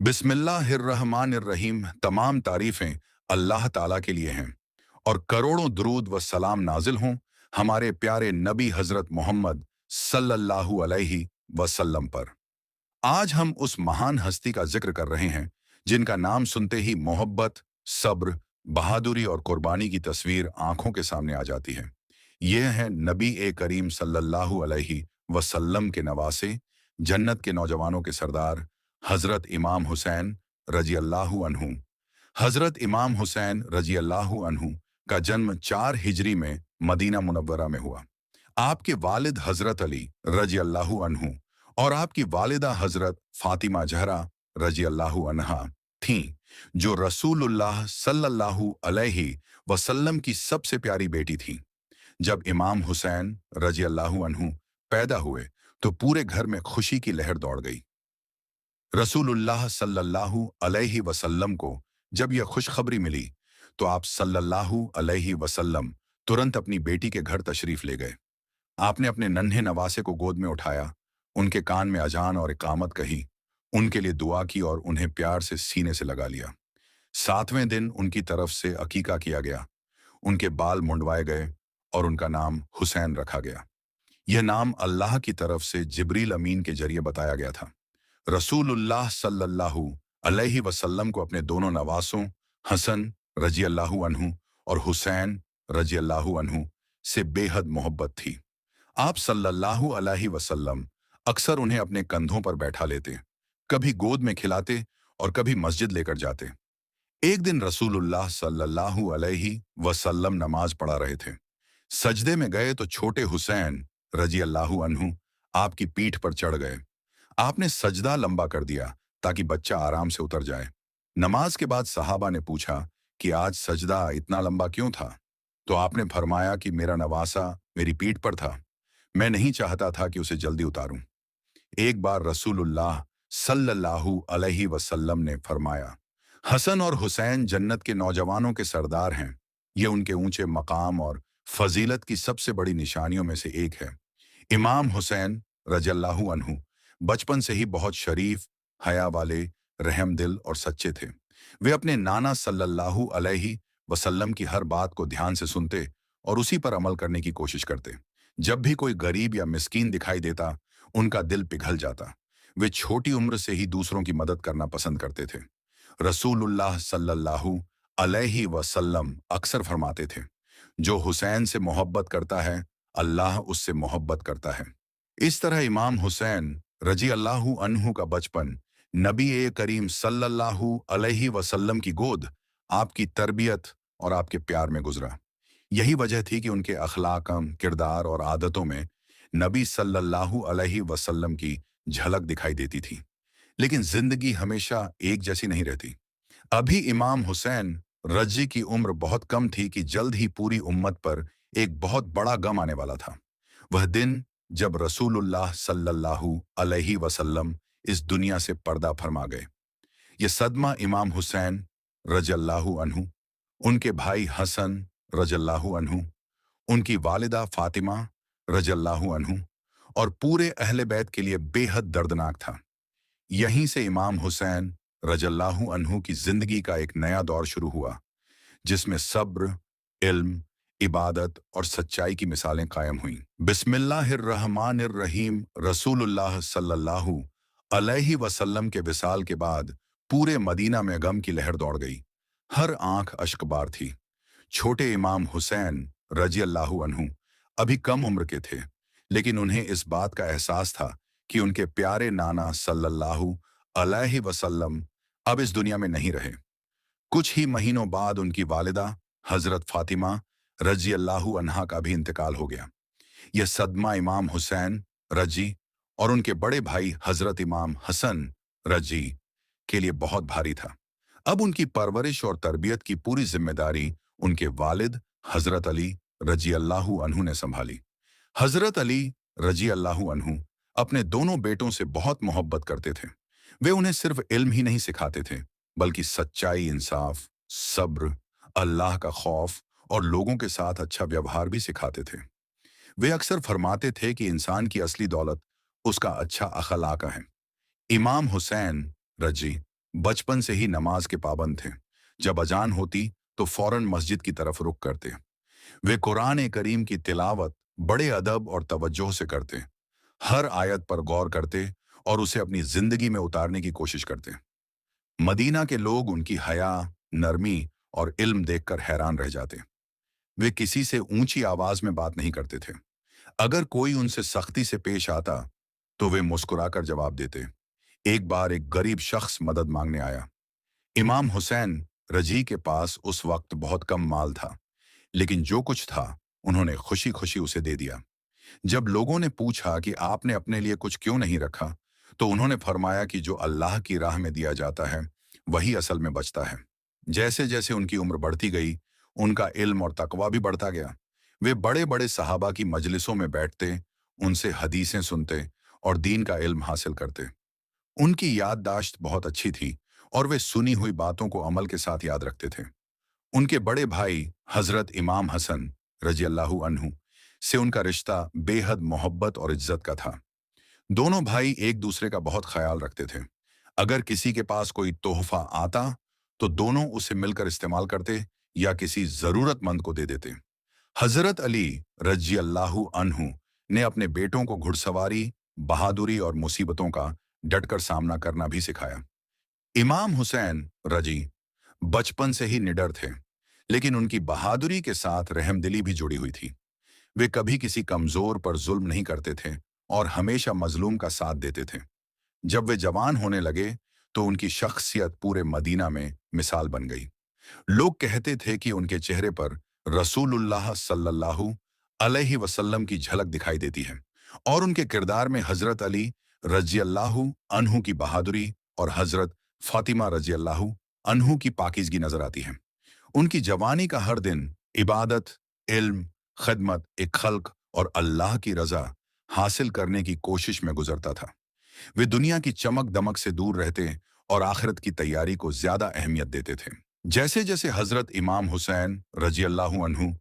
बिस्मिल्लाहिर्रहमानिर्रहीम। तमाम तारीफें अल्लाह ताला के लिए हैं और करोड़ों दुरूद व सलाम नाजिल हों हमारे प्यारे नबी हजरत मोहम्मद सल्लल्लाहु अलैहि वसल्लम पर। आज हम उस महान हस्ती का जिक्र कर रहे हैं जिनका नाम सुनते ही मोहब्बत, सब्र, बहादुरी और कुर्बानी की तस्वीर आंखों के सामने आ जाती है। ये हैं नबी करीम सल्लल्लाहु अलैहि वसल्लम के नवासे, जन्नत के नौजवानों के सरदार, हजरत इमाम हुसैन रजी अल्लाहु अन्हु। हजरत इमाम हुसैन रजी अल्लाहु अन्हु का जन्म 4 हिजरी में मदीना मुनव्वरा में हुआ। आपके वालिद हजरत अली रजी अल्लाहु अन्हु और आपकी वालिदा हजरत फातिमा जहरा रजी अल्लाहु अन्हा थीं, जो रसूलुल्लाह सल्लल्लाहु अलैहि वसल्लम की सबसे प्यारी बेटी थीं। जब इमाम हुसैन रजी अल्लाहु अन्हु पैदा हुए तो पूरे घर में खुशी की लहर दौड़ गई। रसूलुल्लाह सल्लल्लाहु अलैहि वसल्लम को जब यह खुशखबरी मिली तो आप सल्लल्लाहु अलैहि वसल्लम तुरंत अपनी बेटी के घर तशरीफ ले गए। आपने अपने नन्हे नवासे को गोद में उठाया, उनके कान में अजान और इकामत कही, उनके लिए दुआ की और उन्हें प्यार से सीने से लगा लिया। 7वें दिन उनकी तरफ से अकीका किया गया, उनके बाल मुंडवाए गए और उनका नाम हुसैन रखा गया। यह नाम अल्लाह की तरफ से जिब्रील अमीन के जरिए बताया गया था। रसूलुल्लाह सल्लल्लाहु अलैहि वसल्लम को अपने दोनों नवासों हसन रजी अल्लाहु अन्हु और हुसैन रजी अल्लाहु अन्हु से बेहद मोहब्बत थी। आप सल्लल्लाहु अलैहि वसल्लम अक्सर उन्हें अपने कंधों पर बैठा लेते, कभी गोद में खिलाते और कभी मस्जिद लेकर जाते। एक दिन रसूलुल्लाह सल्लल्लाहु अलैहि वसल्लम नमाज पढ़ा रहे थे। सजदे में गए तो छोटे हुसैन रजी अल्लाहु अन्हु आपकी पीठ पर चढ़ गए। आपने सजदा लंबा कर दिया ताकि बच्चा आराम से उतर जाए। नमाज के बाद सहाबा ने पूछा कि आज सजदा इतना लंबा क्यों था? तो आपने फरमाया कि मेरा नवासा मेरी पीठ पर था, मैं नहीं चाहता था कि उसे जल्दी उतारूं। एक बार रसूलुल्लाह सल्लल्लाहु अलैहि वसल्लम ने फरमाया, हसन और हुसैन जन्नत के नौजवानों के सरदार हैं। ये उनके ऊंचे मकाम और फजीलत की सबसे बड़ी निशानियों में से एक है। इमाम हुसैन रजल्लाहु अन्हु बचपन से ही बहुत शरीफ, हया वाले, रहम दिल और सच्चे थे। वे अपने नाना सल्लल्लाहु अलैहि वसल्लम की हर बात को ध्यान से सुनते और उसी पर अमल करने की कोशिश करते। जब भी कोई गरीब या मिस्कीन दिखाई देता, उनका दिल पिघल जाता। वे छोटी उम्र से ही दूसरों की मदद करना पसंद करते थे। रसूलुल्लाह सल्लल्लाहु अलैहि वसल्लम अक्सर फरमाते थे, जो हुसैन से मोहब्बत करता है, अल्लाह उससे मोहब्बत करता है। इस तरह इमाम हुसैन रजी अल्लाहु अन्हु का बचपन नबी करीम सल्लल्लाहु अलैहि वसल्लम की गोद, आपकी तरबियत और आपके प्यार में गुजरा। यही वजह थी कि उनके अखलाकम, किरदार और आदतों में नबी सल्लल्लाहु अलैहि वसल्लम की झलक दिखाई देती थी। लेकिन जिंदगी हमेशा एक जैसी नहीं रहती। अभी इमाम हुसैन रजी की उम्र बहुत कम थी कि जल्द ही पूरी उम्मत पर एक बहुत बड़ा गम आने वाला था। वह दिन जब रसूलुल्लाह सल्लल्लाहु अलैहि वसल्लम इस दुनिया से पर्दा फरमा गए। ये सदमा इमाम हुसैन रजल्लाहु अन्हु, उनके भाई हसन रजल्लाहु अन्हु, उनकी वालिदा फातिमा रजल्लाहु अन्हु और पूरे अहले बैत के लिए बेहद दर्दनाक था। यहीं से इमाम हुसैन रजल्लाहु अन्हु की जिंदगी का एक नया दौर शुरू हुआ, जिसमें सब्र, इल्म, इबादत और सच्चाई की मिसालें कायम हुईं। बिस्मिल्लाहिर्रहमानिर्रहीम। रसूलुल्लाह सल्लल्लाहु अलैहि वसल्लम के विसाल के बाद पूरे मदीना में गम की लहर दौड़ गई। हर आंख अश्कबार थी। छोटे इमाम हुसैन रजी अल्लाहु अन्हु अभी कम उम्र के थे, लेकिन उन्हें इस बात का एहसास था कि उनके प्यारे नाना सल्लल्लाहु अलैहि वसल्लम अब इस दुनिया में नहीं रहे। कुछ ही महीनों बाद उनकी वालिदा हजरत फातिमा रजी अल्लाहु अन्हा का भी इंतकाल हो गया। यह सदमा इमाम हुसैन रजी और उनके बड़े भाई हजरत इमाम हसन रजी के लिए बहुत भारी था। अब उनकी परवरिश और तरबियत की पूरी जिम्मेदारी उनके वालिद हजरत अली रजी अल्लाहु अन्हु ने संभाली। हजरत अली रजी अल्लाहु अन्हु अपने दोनों बेटों से बहुत मोहब्बत करते थे। वे उन्हें सिर्फ इल्म ही नहीं सिखाते थे, बल्कि सच्चाई, इंसाफ, सब्र, अल्लाह का खौफ और लोगों के साथ अच्छा व्यवहार भी सिखाते थे। वे अक्सर फरमाते थे कि इंसान की असली दौलत उसका अच्छा अखलाक है। इमाम हुसैन रजी बचपन से ही नमाज के पाबंद थे। जब अजान होती तो फौरन मस्जिद की तरफ रुख करते। वे कुरान करीम की तिलावत बड़े अदब और तवज्जो से करते, हर आयत पर गौर करते और उसे अपनी जिंदगी में उतारने की कोशिश करते। मदीना के लोग उनकी हया, नरमी और इल्म देखकर हैरान रह जाते। वे किसी से ऊंची आवाज में बात नहीं करते थे। अगर कोई उनसे सख्ती से पेश आता तो वे मुस्कुराकर जवाब देते। एक बार एक गरीब शख्स मदद मांगने आया। इमाम हुसैन रजी के पास उस वक्त बहुत कम माल था, लेकिन जो कुछ था उन्होंने खुशी खुशी उसे दे दिया। जब लोगों ने पूछा कि आपने अपने लिए कुछ क्यों नहीं रखा, तो उन्होंने फरमाया कि जो अल्लाह की राह में दिया जाता है वही असल में बचता है। जैसे जैसे उनकी उम्र बढ़ती गई, उनका इल्म और तकवा भी बढ़ता गया। वे बड़े बड़े सहाबा की मजलिसों में बैठते, उनसे हदीसें सुनते और दीन का इल्म हासिल करते। उनकी याददाश्त बहुत अच्छी थी और वे सुनी हुई बातों को अमल के साथ याद रखते थे। उनके बड़े भाई हजरत इमाम हसन रजी अल्लाहु अन्हु से उनका रिश्ता बेहद मोहब्बत और इज्जत का था। दोनों भाई एक दूसरे का बहुत ख्याल रखते थे। अगर किसी के पास कोई तोहफा आता तो दोनों उसे मिलकर इस्तेमाल करते या किसी जरूरतमंद को दे देते। हजरत अली रजी अल्लाहु अन्हु ने अपने बेटों को घुड़सवारी, बहादुरी और मुसीबतों का डटकर सामना करना भी सिखाया। इमाम हुसैन रजी बचपन से ही निडर थे, लेकिन उनकी बहादुरी के साथ रहमदिली भी जुड़ी हुई थी। वे कभी किसी कमजोर पर जुल्म नहीं करते थे और हमेशा मजलूम का साथ देते थे। जब वे जवान होने लगे तो उनकी शख्सियत पूरे मदीना में मिसाल बन गई। लोग कहते थे कि उनके चेहरे पर रसूलुल्लाह सल्लल्लाहु अलैहि वसल्लम की झलक दिखाई देती है और उनके किरदार में हजरत अली रजी अल्लाहु अन्हु की बहादुरी और हजरत फातिमा रजी अल्लाहु अन्हु की पाकीज़गी नजर आती है। उनकी जवानी का हर दिन इबादत, इल्म, खदमत, एक खल्क और अल्लाह की रजा हासिल करने की कोशिश में गुजरता था। वे दुनिया की चमक दमक से दूर रहते और आखिरत की तैयारी को ज्यादा अहमियत देते थे। जैसे जैसे हजरत इमाम हुसैन रजी अल्लाहु अन्हु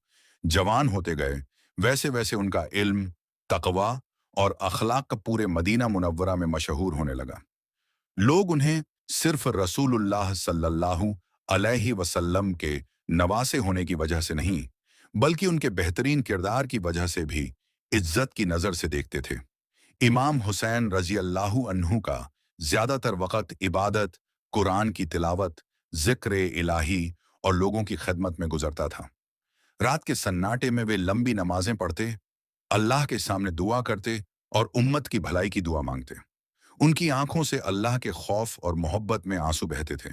जवान होते गए, वैसे वैसे उनका इल्म, तकवा और अखलाक पूरे मदीना मुनव्वरा में मशहूर होने लगा। लोग उन्हें सिर्फ रसूलुल्लाह सल्लल्लाहु अलैहि वसल्लम के नवासे होने की वजह से नहीं, बल्कि उनके बेहतरीन किरदार की वजह से भी इज्जत की नजर से देखते थे। इमाम हुसैन रजी अल्लाहु अन्हु का ज्यादातर वक़्त इबादत, कुरान की तिलावत, जिक्र इलाही और लोगों की खिदमत में गुजरता था। रात के सन्नाटे में वे लंबी नमाजें पढ़ते, अल्लाह के सामने दुआ करते और उम्मत की भलाई की दुआ मांगते। उनकी आंखों से अल्लाह के खौफ और मोहब्बत में आंसू बहते थे।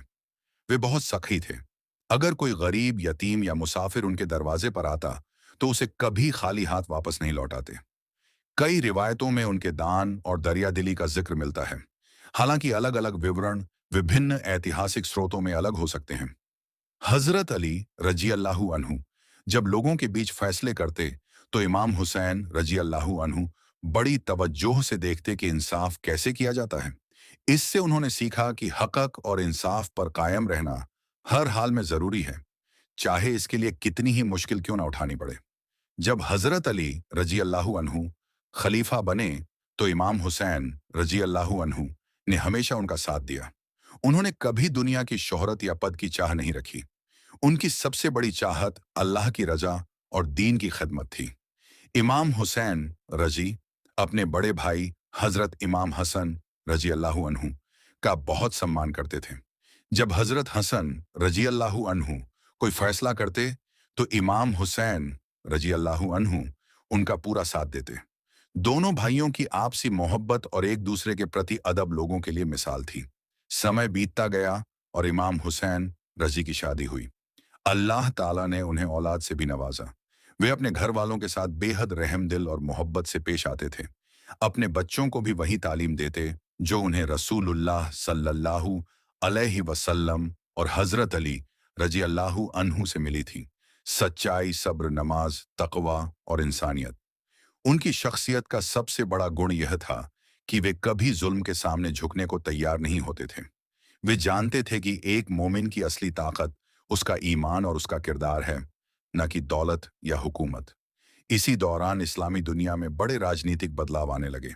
वे बहुत सखी थे। अगर कोई गरीब, यतीम या मुसाफिर उनके दरवाजे पर आता तो उसे कभी खाली हाथ वापस नहीं लौटाते। कई रिवायतों में उनके दान और दरिया दिली का जिक्र मिलता है। हालांकि अलग अलग विवरण विभिन्न ऐतिहासिक स्रोतों में अलग हो सकते हैं। हजरत अली रजी अल्लाहु अन्हु जब लोगों के बीच फैसले करते तो इमाम हुसैन रजी अल्लाहु अन्हु बड़ी तवज्जोह से देखते कि इंसाफ कैसे किया जाता है। इससे उन्होंने सीखा कि हक़ और इंसाफ पर कायम रहना हर हाल में जरूरी है, चाहे इसके लिए कितनी ही मुश्किल क्यों ना उठानी पड़े। जब हजरत अली रजी अल्लाहु अन्हु खलीफा बने तो इमाम हुसैन रजी अल्लाहु अन्हु ने हमेशा उनका साथ दिया। उन्होंने कभी दुनिया की शोहरत या पद की चाह नहीं रखी। उनकी सबसे बड़ी चाहत अल्लाह की रजा और दीन की खिदमत थी। इमाम हुसैन रजी अपने बड़े भाई हजरत इमाम हसन रजी अल्लाहु अन्हु का बहुत सम्मान करते थे। जब हजरत हसन रजी अल्लाहु अन्हु कोई फैसला करते तो इमाम हुसैन रजी अल्लाहु अन्हु उनका पूरा साथ देते। दोनों भाइयों की आपसी मोहब्बत और एक दूसरे के प्रति अदब लोगों के लिए मिसाल थी। समय बीतता गया और इमाम हुसैन रजी की शादी हुई। अल्लाह ताला ने उन्हें औलाद से भी नवाजा। वे अपने घर वालों के साथ बेहद रहमदिल और मोहब्बत से पेश आते थे। अपने बच्चों को भी वही तालीम देते जो उन्हें रसूलुल्लाह सल्लल्लाहु अलैहि वसल्लम और हजरत अली रजी अल्लाहु अन्हु से मिली थी। सच्चाई, सब्र, नमाज, तकवा और इंसानियत। उनकी शख्सियत का सबसे बड़ा गुण यह था कि वे कभी जुल्म के सामने झुकने को तैयार नहीं होते थे। वे जानते थे कि एक मोमिन की असली ताकत उसका ईमान और उसका किरदार है, न कि दौलत या हुकूमत। इसी दौरान इस्लामी दुनिया में बड़े राजनीतिक बदलाव आने लगे।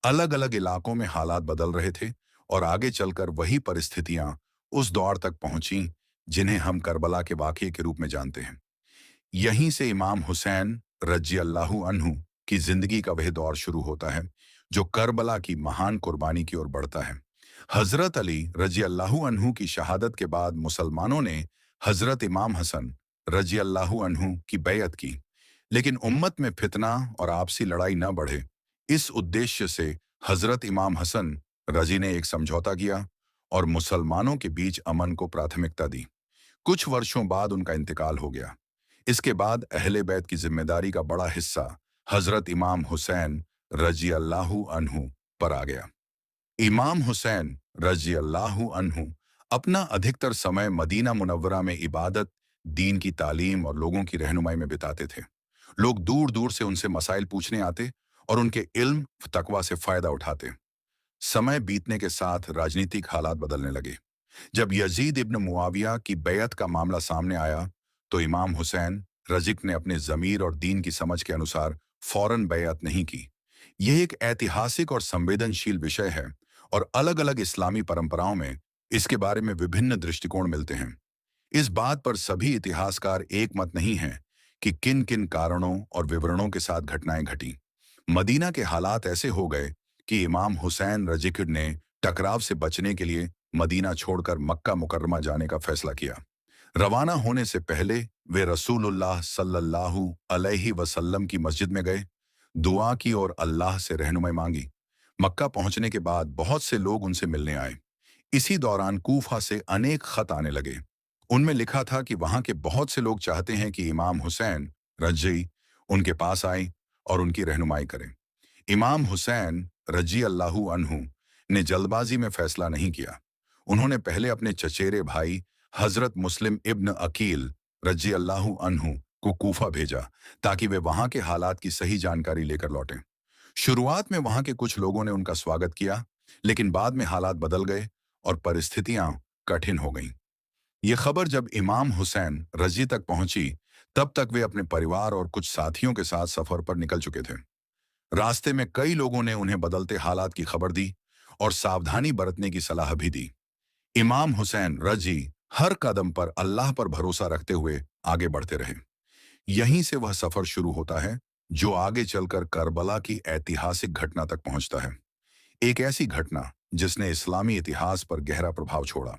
अलग अलग इलाकों में हालात बदल रहे थे और आगे चलकर वही परिस्थितियां उस दौर तक पहुंची जिन्हें हम करबला के वाक़ये के रूप में जानते हैं। यहीं से इमाम हुसैन रज़ी अल्लाहु अन्हु की जिंदगी का वह दौर शुरू होता है जो करबला की महान कुर्बानी की ओर बढ़ता है। हजरत अली रज़ी अल्लाहु अन्हु की शहादत के बाद मुसलमानों ने हजरत इमाम हसन रज़ी अल्लाहु अन्हु की बैयत की, लेकिन उम्मत में फितना और आपसी लड़ाई न बढ़े, इस उद्देश्य से हजरत इमाम हसन रज़ी ने एक समझौता किया और मुसलमानों के बीच अमन को प्राथमिकता दी। कुछ वर्षों बाद उनका इंतकाल हो गया। इसके बाद अहले बैत की जिम्मेदारी का बड़ा हिस्सा हजरत इमाम हुसैन रज़ी अल्लाहु अन्हु पर आ गया। इमाम हुसैन रज़ी अल्लाहु अन्हु अपना अधिकतर समय मदीना मुनव्वरा में इबादत, दीन की तालीम और लोगों की रहनुमाई में बिताते थे। लोग दूर दूर से उनसे मसाइल पूछने आते और उनके इल्म तकवा से फायदा उठाते। समय बीतने के साथ राजनीतिक हालात बदलने लगे। जब यजीद इब्न मुआविया की बैयत का मामला सामने आया तो इमाम हुसैन रज़िक ने अपने ज़मीर और दीन की समझ के अनुसार फौरन बैयत नहीं की। यह एक ऐतिहासिक और संवेदनशील विषय है और अलग अलग इस्लामी परंपराओं में इसके बारे में विभिन्न दृष्टिकोण मिलते हैं। इस बात पर सभी इतिहासकार एक मत नहीं हैं कि किन किन कारणों और विवरणों के साथ घटनाएं घटी। मदीना के हालात ऐसे हो गए कि इमाम हुसैन रज़िक ने टकराव से बचने के लिए मदीना छोड़कर मक्का मुकर्रमा जाने का फैसला किया। रवाना होने से पहले वे रसूलुल्लाह सल्लल्लाहु अलैहि वसल्लम की मस्जिद में गए, दुआ की और अल्लाह से रहनुमाई मांगी। मक्का पहुंचने के बाद बहुत से लोग उनसे मिलने आए। इसी दौरान कूफा से अनेक खत आने लगे। उनमें लिखा था कि वहां के बहुत से लोग चाहते हैं कि इमाम हुसैन रज़ी उनके पास आए और उनकी रहनुमाई करें। इमाम हुसैन रज़ी अल्लाहु अन्हु ने जल्दबाजी में फैसला नहीं किया। उन्होंने पहले अपने चचेरे भाई हजरत मुस्लिम इब्न अकील रज़ी अल्लाहु अन्हु को कूफा भेजा ताकि वे वहां के हालात की सही जानकारी लेकर लौटें। शुरुआत में वहां के कुछ लोगों ने उनका स्वागत किया, लेकिन बाद में हालात बदल गए और परिस्थितियां कठिन हो गईं। ये खबर जब इमाम हुसैन रज़ी तक पहुंची, तब तक वे अपने परिवार और कुछ साथियों के साथ सफर पर निकल चुके थे। रास्ते में कई लोगों ने उन्हें बदलते हालात की खबर दी और सावधानी बरतने की सलाह भी दी। इमाम हुसैन रज़ी हर कदम पर अल्लाह पर भरोसा रखते हुए आगे बढ़ते रहे। यहीं से वह सफर शुरू होता है जो आगे चलकर करबला की ऐतिहासिक घटना तक पहुंचता है। एक ऐसी घटना जिसने इस्लामी इतिहास पर गहरा प्रभाव छोड़ा।